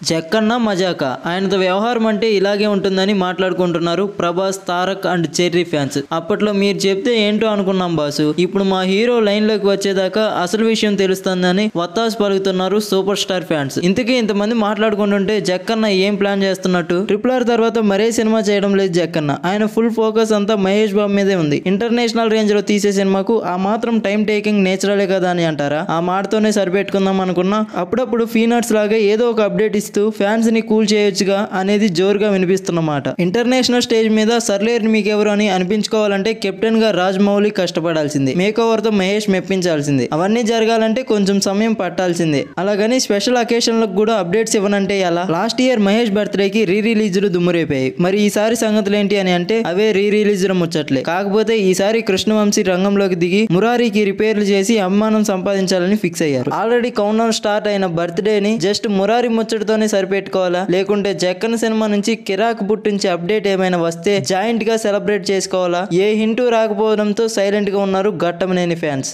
జక్కన్న మజాక ఆయనతో వ్యవహారం అంటే ఇలాగే ఉంటుందని మాట్లాడుకుంటున్నారు Prabhas, Tarak and cherry fans. అప్పట్లో మీరు చెప్తే ఏంటో అనుకున్నాం బాసు, ఇప్పుడు మా హీరో లైన్ లోకి వచ్చేదాకా అసలు విషయం తెలుస్తుందని వత్తాసు పలుకుతున్నారు సూపర్ స్టార్ ఫ్యాన్స్. ఇంతకీ ఇంతమంది మాట్లాడుకుంటుంటే జక్కన్న ఏం ప్లాన్ చేస్తున్నట్టు? RRR తర్వాత మరే సినిమా చేయడం లేదు జక్కన్న. ఆయన ఫుల్ ఫోకస్ అంతా మహేష్ బాబు మీదే ఉంది. ఇంటర్నేషనల్ రేంజ్ లో తీసే సినిమాకు ఆ మాత్రం టైం టేకింగ్ నేచురలే కదా అని అంటారా? ఆ మాటతోనే సరిపెట్టుకుందాం అనుకున్నా అప్పుడప్పుడు పీనట్స్ లాగా ఏదో ఒక అప్డేట్ ఇస్తూ ఫ్యాన్స్ ని కూల్ చేయొచ్చుగా అనేది జోరుగా వినిపిస్తున్నమాట. ఇంటర్నేషనల్ స్టేజ్ మీద సర్లేరు మీకెవరు అని అనిపించుకోవాలంటే కెప్టెన్ గా రాజమౌళి కష్టపడాల్సింది, మేక్ ఓవర్ తో మహేష్ మెప్పించాల్సింది. అవన్నీ జరగాలంటే కొంచెం సమయం పట్టాల్సిందే. అలాగని స్పెషల్ అకేషన్లకు కూడా అప్డేట్స్ ఇవ్వనంటే ఎలా? లాస్ట్ ఇయర్ మహేష్ బర్త్డే కి రీ రిలీజ్లు దుమ్మురేపాయి. మరి ఈసారి సంగతులు ఏంటి అని అంటే అవే రీ రిలీజ్లు ముచ్చట్లే. కాకపోతే ఈసారి కృష్ణవంశీ రంగంలోకి దిగి మురారికి రిపేర్లు చేసి అభిమానం సంపాదించాలని ఫిక్స్ అయ్యారు. ఆల్రెడీ కౌంట్ డౌన్ స్టార్ట్ అయిన బర్త్డే ని జస్ట్ మురారి ముచ్చటతోనే సరిపెట్టుకోవాలా, లేకుంటే జక్కన్ సినిమా నుంచి కిరాక్ పుట్టించే అప్డేట్ ఏమైనా వస్తే జాయింట్ గా సెలబ్రేట్ చేసుకోవాలా? ఏ హింటూ రాకపోవడంతో సైలెంట్ గా ఉన్నారు ఘట్టమనేని ఫ్యాన్స్.